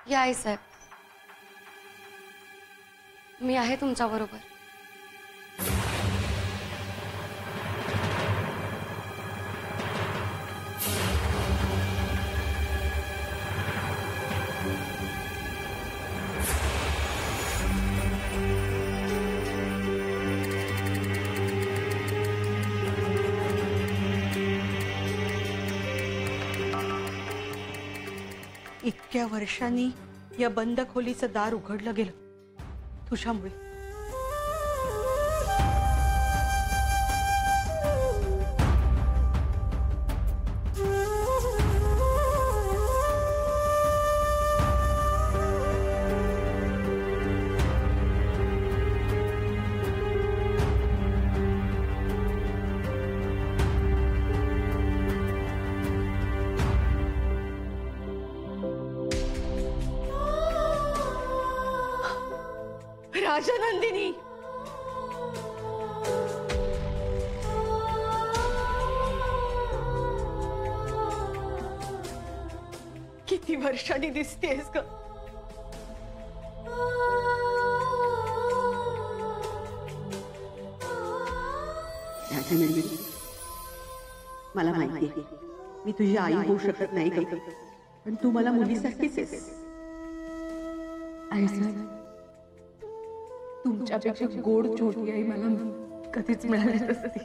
या आई साहेब, मी आहे तुमच्या बरोबर. इतक्या वर्षांनी या बंद खोलीचं दार उघडलं गेलं तुझ्यामुळे. राजनंदिनी, किती वर्षांनी दिसतेस ग. राजनंदिनी, मला माहिती आहे मी तुझी आई होऊ शकत नाही ग, पण तू मला मुलीसारखीच आहेस. आई साहेब, तुमच्यापेक्षा गोड छोटी आई मला कधीच मिळाली नसती.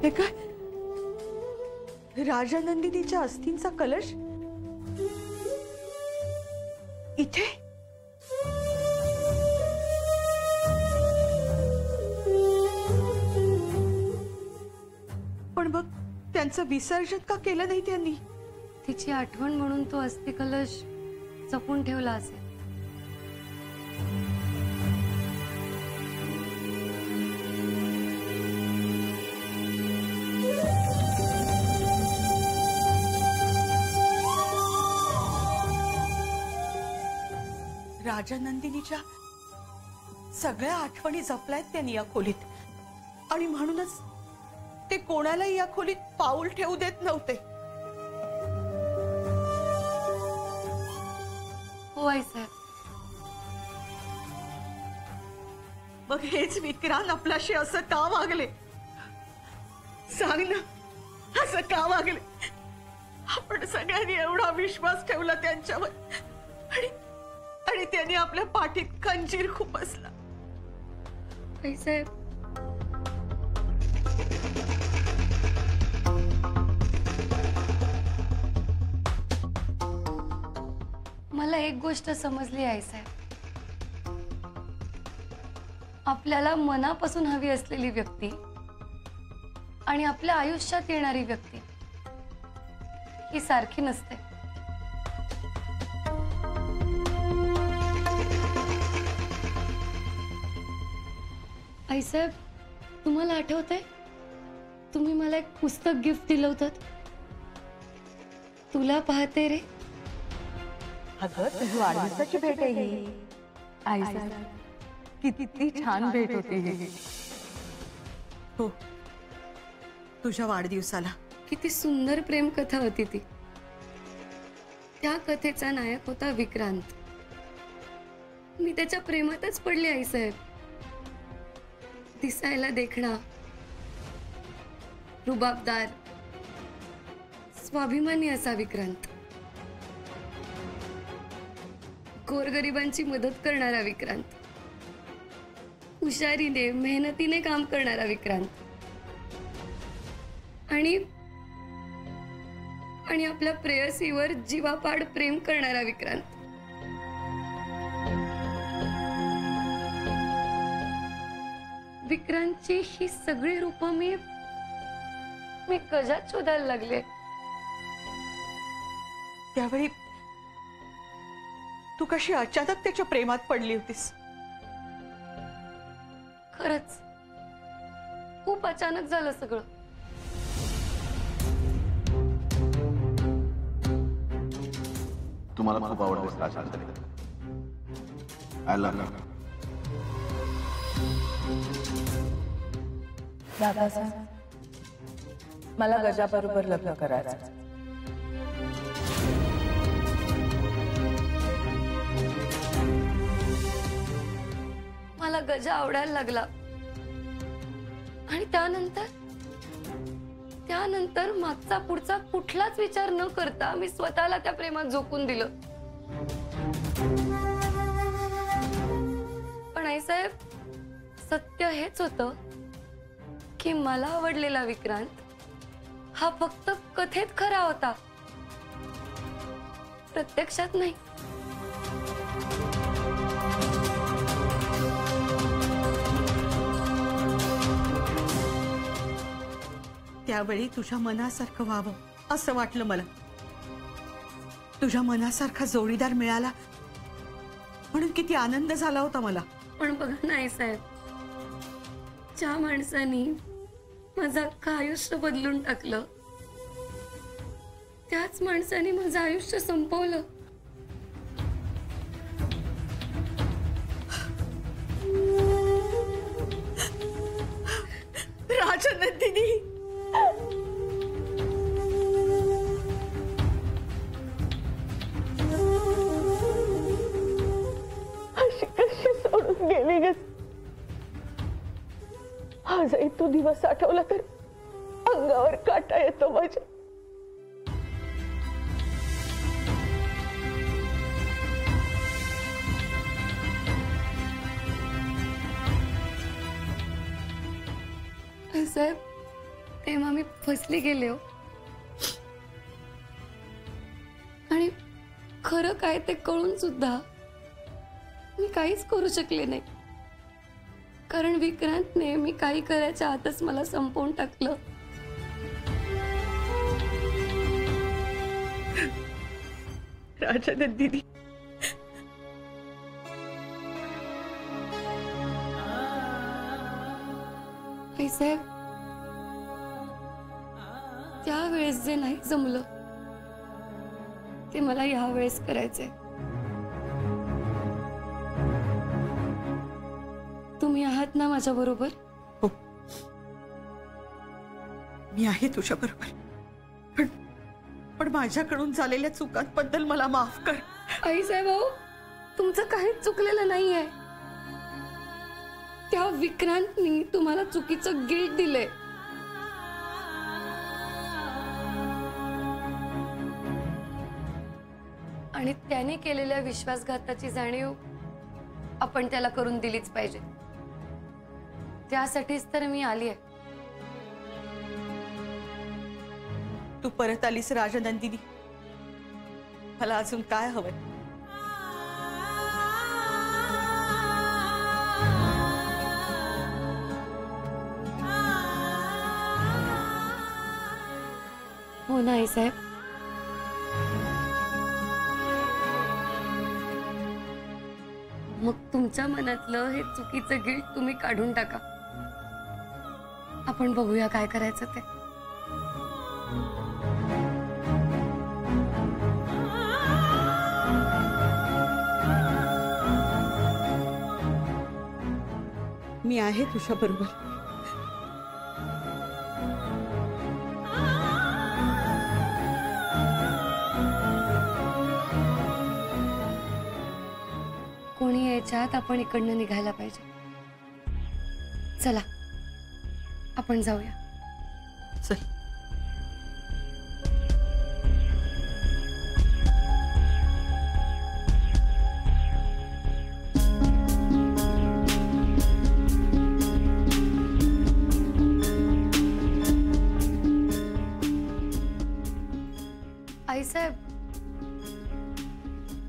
हे काय, राजनंदिनीच्या अस्थींचा कलश इथे? पण बघ, त्यांचं विसर्जन का केलं नाही त्यांनी? तिची आठवण म्हणून तो अस्थि कलश जपून ठेवला असेल. राजनंदिनीच्या सगळ्या आठवणी जपल्यात त्यांनी या खोलीत, आणि म्हणूनच ते कोणालाही या खोलीत पाऊल ठेवू देत नव्हते. हो आई साहेब. मग हेच विक्रांत आपल्याशी असं का वागले? सांग ना, असं का वागले? आपण सगळ्यांनी एवढा विश्वास ठेवला त्यांच्यावर, आणि त्यांनी आपल्या पाठीत खंजीर खुपसला. आई साहेब, मला एक गोष्ट समजली आई साहेब. आपल्याला मनापासून हवी असलेली व्यक्ती आणि आपल्या आयुष्यात येणारी व्यक्ती ही सारखी नसते. आई साहेब, तुम्हाला आठवतंय तुम्ही मला एक पुस्तक गिफ्ट दिलं होतं, तुला पाहते रे. अगं, तुझी वाढदिवसाची भेट आहे ही. आई साहेब, किती छान भेट होती ही. हो, तुझ्या वाढदिवसाला. किती सुंदर प्रेम कथा होती ती. त्या कथेचा नायक होता विक्रांत. मी त्याच्या प्रेमातच पडले आई साहेब. दिसायला देखणा, रुबाबदार, स्वाभिमानी असा विक्रांत. गोरगरिबांची मदत करणारा विक्रांत. हुशारीने, मेहनतीने काम करणारा विक्रांत. आणि आपल्या प्रेयसीवर जीवापाड प्रेम करणारा विक्रांत. विक्रांतची ही सगळी रूपं मी कशात शोधायला लागले. त्यावेळी तू कशी अचानक त्याच्या प्रेमात पडली होतीस? खरंच खूप अचानक झालं सगळं. तू मला खूप आवडतेस राजांतरी. I love you. दादासाहेब, मला गजाबरोबर लग्न करायचं. मला गजा आवडायला लागला आणि त्यानंतर मागचा पुढचा कुठलाच विचार न करता मी स्वतःला त्या प्रेमात झोकून दिलं. पण आईसाहेब, सत्य हेच होतं की मला आवडलेला विक्रांत हा फक्त कथेत खरा होता, प्रत्यक्षात नाही. त्यावेळी तुझ्या मनासारखं व्हावं असं वाटलं मला. तुझ्या मनासारखा जोडीदार मिळाला म्हणून किती आनंद झाला होता मला. पण बघा नाही साहेब, ज्या माणसाने माझं अख्खं आयुष्य बदलून टाकलं त्याच माणसाने माझं आयुष्य संपवलं. राजनंदिनी, अशी कशी सोडून गेली ग. आजही तो दिवस आठवला तर अंगावर काटा येतो माझ्या. साहेब, तेव्हा मी फसली गेले हो. आणि खरं काय ते कळून सुद्धा मी काहीच करू शकले नाही, कारण विक्रांतने मी काही करायच्या आतच मला संपवून टाकलं. राजनंदिनी, साहेब, त्यावेळेस जे नाही जमलं ते मला यावेळेस करायचंय. तुम्ही आहात ना माझ्या बरोबर? हो, मी आहे तुझ्या बरोबर. पण माझ्याकडून झालेल्या चुकांबद्दल मला माफ कर. आई साहेब, अहो, तुमचं काहीच चुकलेलं नाहीये. त्या विक्रांतनी तुम्हाला चुकीचं गिल्ट दिलंय. आणि त्याने केलेल्या विश्वासघाताची जाणीव आपण त्याला करून दिलीच पाहिजे. त्यासाठीच तर मी आली आहे. तू परत आलीस राजनंदिनी. मला अजून काय हवंय? हो ना आई साहेब. मग तुमच्या मनातलं हे चुकीचं गिल्ट तुम्ही काढून टाका. आपण बघूया काय करायचं ते. मी आहे तुझ्या बरोबर. कोणी यायच्या आत आपण इकडनं निघायला पाहिजे. चला आपण जाऊया. चल. आई साहेब,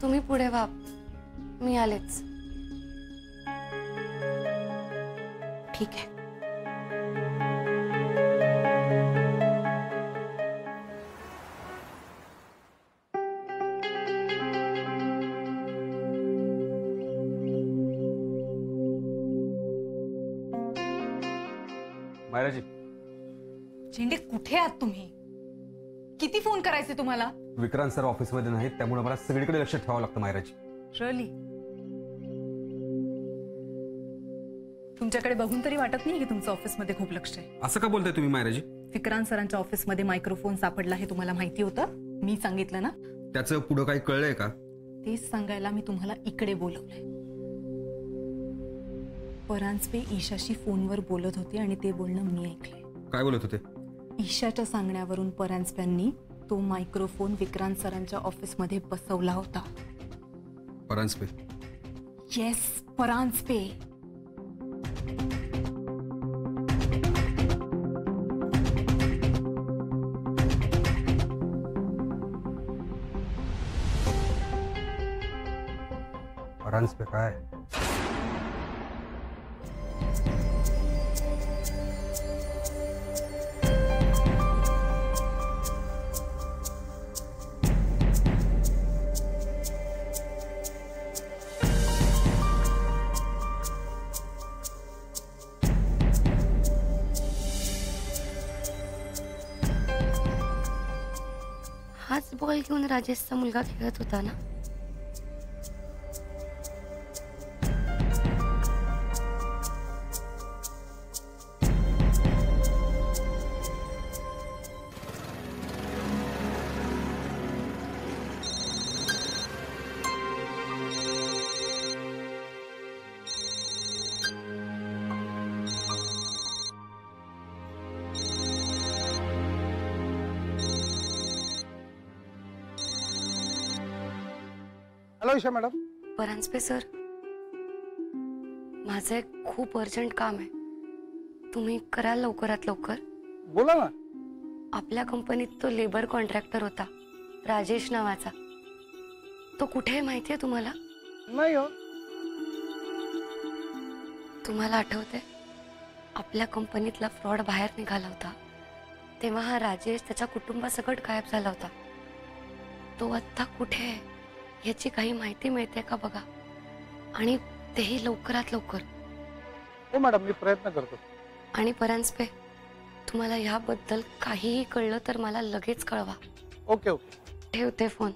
तुम्ही पुढे व्हा, मी आलेच. ठीक आहे. मायराजी, झेंडे, कुठे आहात तुम्ही? किती फोन करायचे तुम्हाला? विक्रांत सर ऑफिसमध्ये नाहीत, त्यामुळे मला सगळीकडे लक्ष ठेवावं लागतं मायराजी. रिअली? तुमच्याकडे बघून तरी वाटत नाही की तुमचं ऑफिसमध्ये खूप लक्ष आहे. असं का बोलताय तुम्ही मायराजी? विक्रांत सरांच्या ऑफिसमध्ये मायक्रोफोन सापडला हे तुम्हाला माहिती होतं? मी सांगितलं ना. त्याचं पुढं काही कळलंय का? तेच सांगायला मी तुम्हाला इकडे बोलवलंय. परांजपे ईशाशी फोनवर बोलत होते आणि ते बोलणं मी ऐकलंय. काय बोलत होते? ईशाच्या सांगण्यावरून परांजपेंनी तो मायक्रोफोन विक्रांत सरांच्या ऑफिसमध्ये बसवला होता. परांजपे? येस, परांजपे. परांजपे काय? हाच बॉल घेऊन राजेशचा मुलगा खेळत होता ना? Hello Isha madam. Paranjpe sir, माझं एक खूप अर्जंट काम आहे. तुम्ही कराल लवकरात लवकर? बोला ना. आपल्या कंपनीत तो लेबर कॉन्ट्रॅक्टर होता, राजेश नावाचा. तो कुठे आहे माहितीये तुम्हाला? नाही हो. तुम्हाला आठवतंय आपल्या कंपनीतला फ्रॉड बाहेर निघाला होता तेव्हा हा राजेश त्याच्या कुटुंबासकट गायब झाला होता. तो आता कुठे आहे याची काही माहिती मिळते का बघा, आणि तेही लवकरात लवकर. हो मॅडम, मी प्रयत्न करतो. आणि परांजपे, तुम्हाला याबद्दल काहीही कळलं तर मला लगेच कळवा. Okay okay. ठेवते फोन.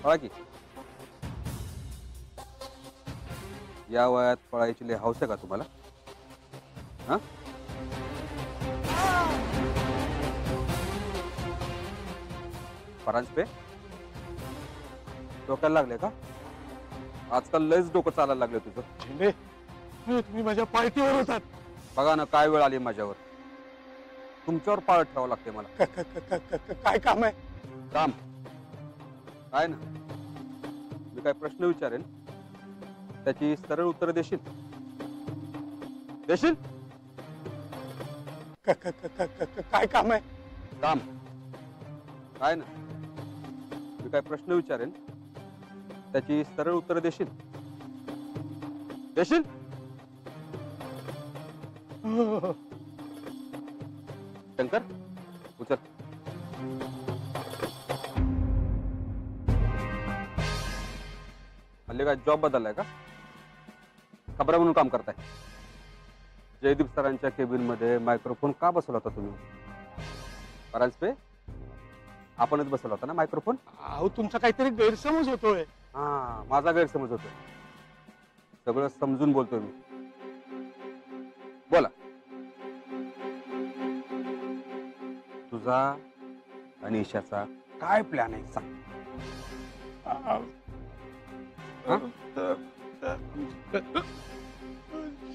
पळा की. या वयात पळायची लय हौस आहे का तुम्हाला? हा? परांजपे, डोक्याला लागले का? आजकाल लयच डोकं चालायला लागले तुझं. झेंडे, तुम्ही माझ्या पार्टीवर होतात. बघा ना काय वेळ आली माझ्यावर. तुमच्यावर पाळत ठेवावं लागते मला. काय काम आहे? काम काय ना, मी काय प्रश्न विचारेन त्याची सरळ उत्तर देशील? देशील? काय काम आहे? काम काय ना, मी काय प्रश्न विचारेन त्याची सरळ उत्तर देशील? देशील? शंकर, उचल. हल्ली काय जॉब बदललाय का? खबरा म्हणून काम करताय? जयदीप सरांच्या केबिन मध्ये मायक्रोफोन का बसवला होता तुम्ही? परांजपे, आपणच बसवला होता ना मायक्रोफोन? अहो, तुमचा काहीतरी गैरसमज होतोय. हा, माझा गैरसमज होतोय. सगळं समजून बोलतोय मी. बोला. तुझा आणि ईशाचा काय प्लॅन आहे सांग.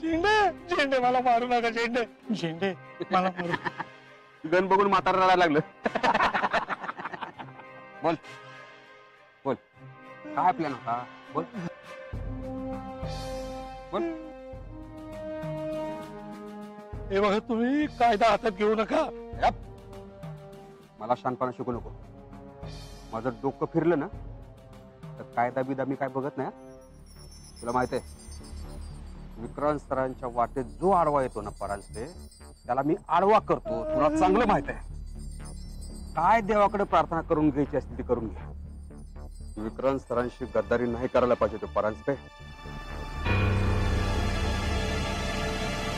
झेंडे, झेंडे मला मारू नका. झेंडे, झेंडे मला मारू. गण बघून म्हातारा रडायला लागलं. बोल बोल, काय प्लॅन होता? बोल बोल. हे बघा, तुम्ही कायदा हातात घेऊ नका. यप. मला शानपणा शिकू नको. माझं डोकं फिरलं ना तर कायदा बिदा मी काय बघत नाही. तुला माहित आहे, विक्रांत सरांच्या वाटेत जो आडवा येतो ना परांजपे, त्याला मी आडवा करतो. तुला चांगलं माहित आहे. काय देवाकडे प्रार्थना करून घ्यायची असते ती करून घे. विक्रांत सरांशी गद्दारी नाही करायला पाहिजे तो परांजपे.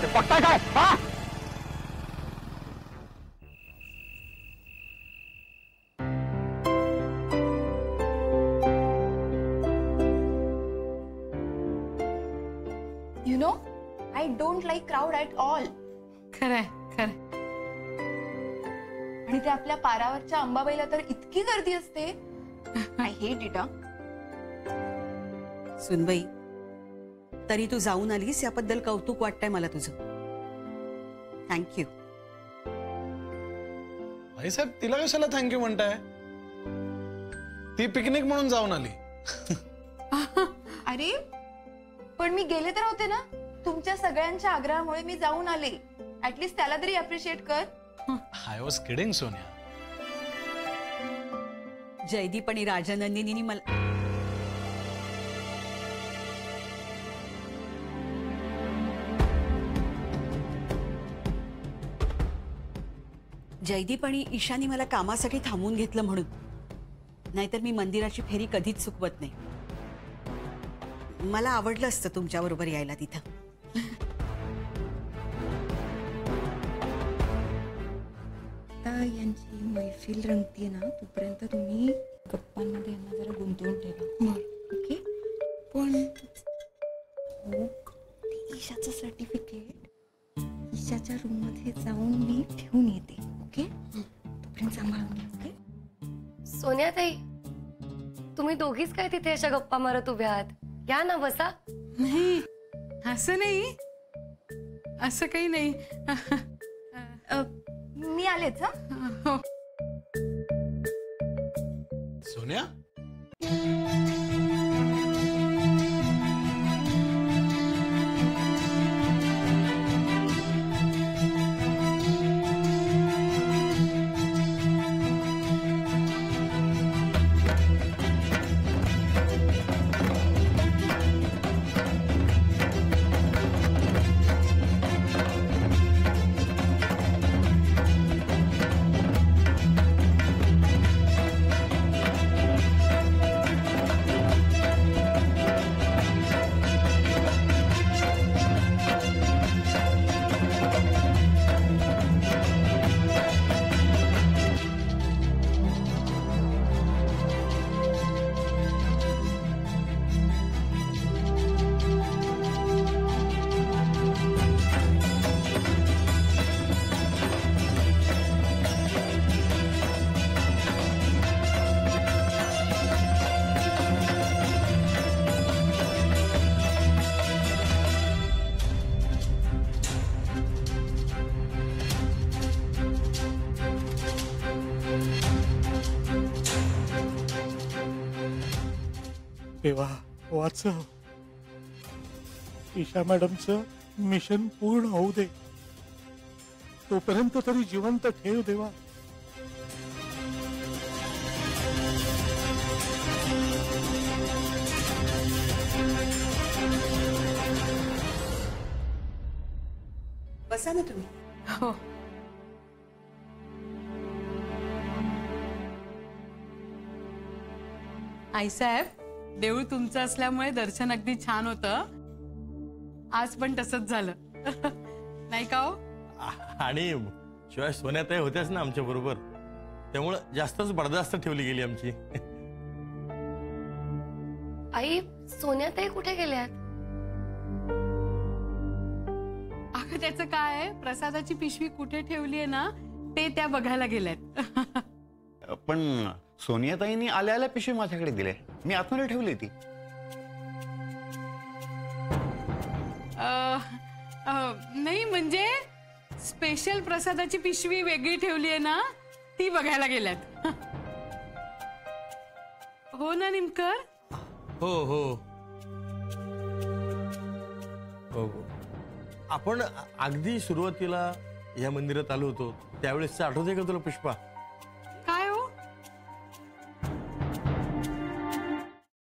ते पटतंय काय? हा? You know, I don't like crowd at all. खरंय खरं. आणि ते आपल्या पारावरच्या अंबाबाईला तर इतकी गर्दी असते. I hate it. सुनबाई, तरी तू जाऊन आलीस याबद्दल कौतुक वाटतंय मला तुझं. थँक्यू. भाईसाहेब, तिला कशाला थँक्यू म्हणताय? ती पिकनिक म्हणून जाऊन आली. अरे पण मी गेले तर होते ना. तुमच्या सगळ्यांच्या आग्रहामुळे मी जाऊन आले. ऍटलीस्ट त्याला तरी अप्रिशिएट कर. I was kidding Sonia. Jaydeep आणि राजनंदिनी मला जयदीप आणि ईशानी मला कामासाठी थांबवून घेतलं म्हणून. नाहीतर मी मंदिराची फेरी कधीच चुकवत नाही. मला आवडलं असतं तुमच्या बरोबर यायला तिथं. आता यांची मैफिल रंगतीये ना, तोपर्यंत तुम्ही गप्पांमध्ये यांना जरा गुंतवून ठेवा. ओके. पण ईशाचं सर्टिफिकेट ईशाच्या रूम मध्ये जाऊन मी ठेवून येते. ओके, तोपर्यंत सांभाळून घ्या. ओके. सोनियाताई, तुम्ही दोघीच काय तिथे अशा गप्पा मारत उभ्या आहात? या ना, बसा. नाही, असं नाही, असं काही नाही. मी आलेच. हो. सोनिया, देवा वाचव. ईशा मॅडमचं मिशन पूर्ण होऊ दे. तोपर्यंत तरी जिवंत ठेव देवा. बसा ना तुम्ही. हो. आईसाहेब, देऊळ तुमचं असल्यामुळे दर्शन अगदी छान होतं. आज पण तसंच झालं. नाही का हो? आणि शिवाय सोन्याताई होत्याच ना आमच्या बरोबर, त्यामुळे जास्तच बडदास्त ठेवली गेली आमची. आई, सोनियाताई कुठे गेल्यात? अगं त्याचं काय, प्रसादाची पिशवी कुठे ठेवली आहे ना ते त्या बघायला गेल्यात. पण सोनियाताईंनी आल्या आल्या पिशवी माझ्याकडे दिले. मी आतमध्ये ठेवली ती. नाही म्हणजे स्पेशल प्रसादाची पिशवी वेगळी ठेवली आहे ना, ती बघायला गेल्यात. हो ना निमकर. हो हो हो. आपण अगदी सुरुवातीला या मंदिरात आलो होतो त्यावेळेस आठवतंय का तुला पुष्पा?